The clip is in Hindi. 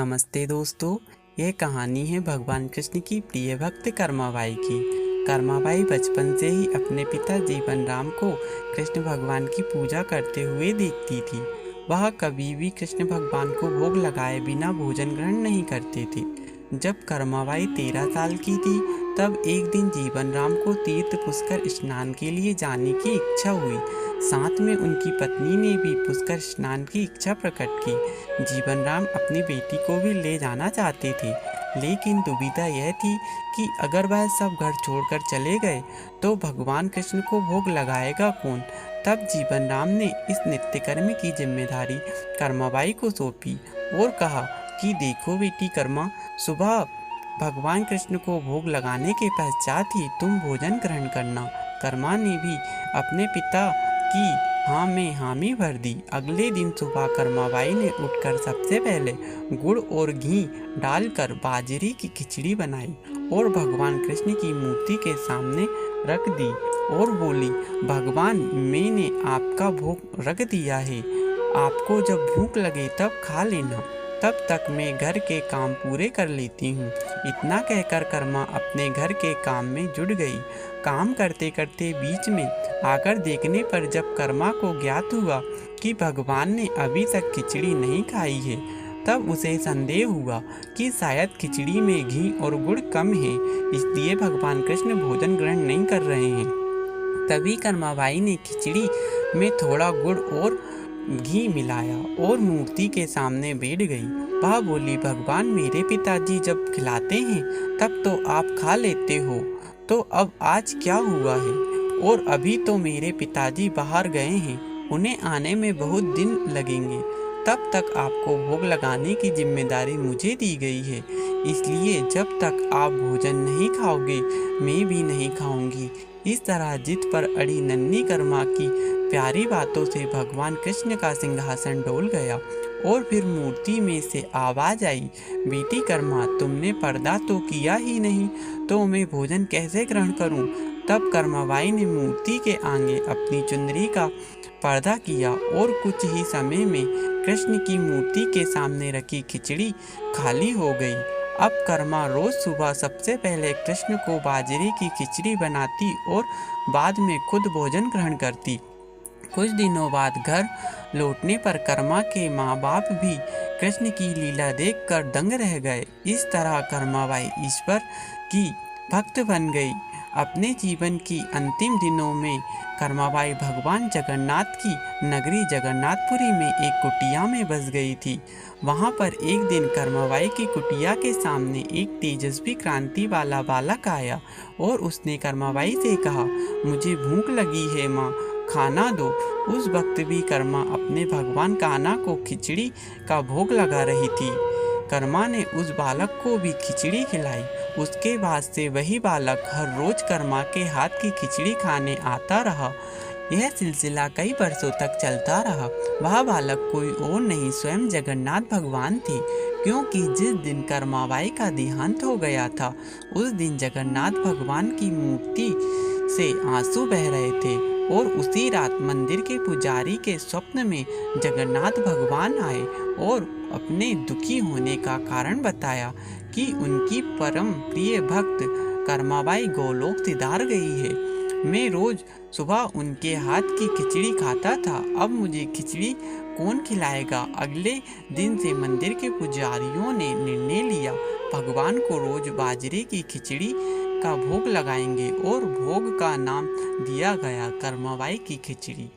नमस्ते दोस्तों, यह कहानी है भगवान कृष्ण की प्रिय भक्त कर्माबाई की। कर्माबाई बचपन से ही अपने पिता जीवन राम को कृष्ण भगवान की पूजा करते हुए देखती थी। वह कभी भी कृष्ण भगवान को भोग लगाए बिना भोजन ग्रहण नहीं करते थे। जब कर्माबाई 13 साल की थी तब एक दिन जीवन राम को तीर्थ पुष्कर स्नान के लिए जाने की इच्छा हुई। साथ में उनकी पत्नी ने भी पुष्कर स्नान की इच्छा प्रकट की। जीवन राम अपनी बेटी को भी ले जाना चाहते थे, लेकिन दुविधा यह थी कि अगर वह सब घर छोड़कर चले गए तो भगवान कृष्ण को भोग लगाएगा कौन। तब जीवन राम ने इस नित्यकर्म की जिम्मेदारी कर्माबाई को सौंपी और कहा कि देखो बेटी कर्मा, सुबह भगवान कृष्ण को भोग लगाने के पश्चात ही तुम भोजन ग्रहण करना। कर्मा ने भी अपने पिता की हाँ में हामी भर दी। अगले दिन सुबह कर्माबाई ने उठकर सबसे पहले गुड़ और घी डालकर बाजरे की खिचड़ी बनाई और भगवान कृष्ण की मूर्ति के सामने रख दी और बोली, भगवान मैंने आपका भोग रख दिया है, आपको जब भूख लगे तब खा लेना, तब तक मैं घर के काम पूरे कर लेती हूँ। इतना कहकर कर्मा अपने घर के काम में जुट गई। काम करते करते बीच में आकर देखने पर जब कर्मा को ज्ञात हुआ कि भगवान ने अभी तक खिचड़ी नहीं खाई है, तब उसे संदेह हुआ कि शायद खिचड़ी में घी और गुड़ कम है, इसलिए भगवान कृष्ण भोजन ग्रहण नहीं कर रहे हैं। तभी कर्माबाई ने खिचड़ी में थोड़ा गुड़ और घी मिलाया और मूर्ति के सामने बैठ गई। वह बोली, भगवान मेरे पिताजी जब खिलाते हैं तब तो आप खा लेते हो, तो अब आज क्या हुआ है? और अभी तो मेरे पिताजी बाहर गए हैं, उन्हें आने में बहुत दिन लगेंगे, तब तक आपको भोग लगाने की जिम्मेदारी मुझे दी गई है, इसलिए जब तक आप भोजन नहीं खाओगे मैं भी नहीं खाऊंगी। इस तरह जिद पर अड़ी नन्ही कर्मा की प्यारी बातों से भगवान कृष्ण का सिंहासन डोल गया और फिर मूर्ति में से आवाज आई, बेटी कर्मा तुमने पर्दा तो किया ही नहीं, तो मैं भोजन कैसे ग्रहण करूं? तब कर्माबाई ने मूर्ति के आगे अपनी चुनरी का पर्दा किया और कुछ ही समय में कृष्ण की मूर्ति के सामने रखी खिचड़ी खाली हो गई। अब कर्मा रोज सुबह सबसे पहले कृष्ण को बाजरे की खिचड़ी बनाती और बाद में खुद भोजन ग्रहण करती। कुछ दिनों बाद घर लौटने पर कर्मा के माँ बाप भी कृष्ण की लीला देखकर दंग रह गए। इस तरह कर्माबाई ईश्वर की भक्त बन गई। अपने जीवन की अंतिम दिनों में कर्माबाई भगवान जगन्नाथ की नगरी जगन्नाथपुरी में एक कुटिया में बस गई थी। वहाँ पर एक दिन कर्माबाई की कुटिया के सामने एक तेजस्वी क्रांति वाला बालक आया और उसने कर्माबाई से कहा, मुझे भूख लगी है माँ, खाना दो। उस वक्त भी कर्मा अपने भगवान कान्हा को खिचड़ी का भोग लगा रही थी। कर्मा ने उस बालक को भी खिचड़ी खिलाई। उसके बाद से वही बालक हर रोज कर्मा के हाथ की खिचड़ी खाने आता रहा। यह सिलसिला कई वर्षों तक चलता रहा। वह बालक कोई और नहीं, स्वयं जगन्नाथ भगवान थे, क्योंकि जिस दिन कर्माबाई का देहांत हो गया था उस दिन जगन्नाथ भगवान की मूर्ति से आंसू बह रहे थे और उसी रात मंदिर के पुजारी के स्वप्न में जगन्नाथ भगवान आए और अपने दुखी होने का कारण बताया कि उनकी परम प्रिय भक्त कर्माबाई गोलोक सिधार गई है। मैं रोज सुबह उनके हाथ की खिचड़ी खाता था, अब मुझे खिचड़ी कौन खिलाएगा? अगले दिन से मंदिर के पुजारियों ने निर्णय लिया, भगवान को रोज बाजरे की खिचड़ी का भोग लगाएंगे और भोग का नाम दिया गया कर्माबाई की खिचड़ी।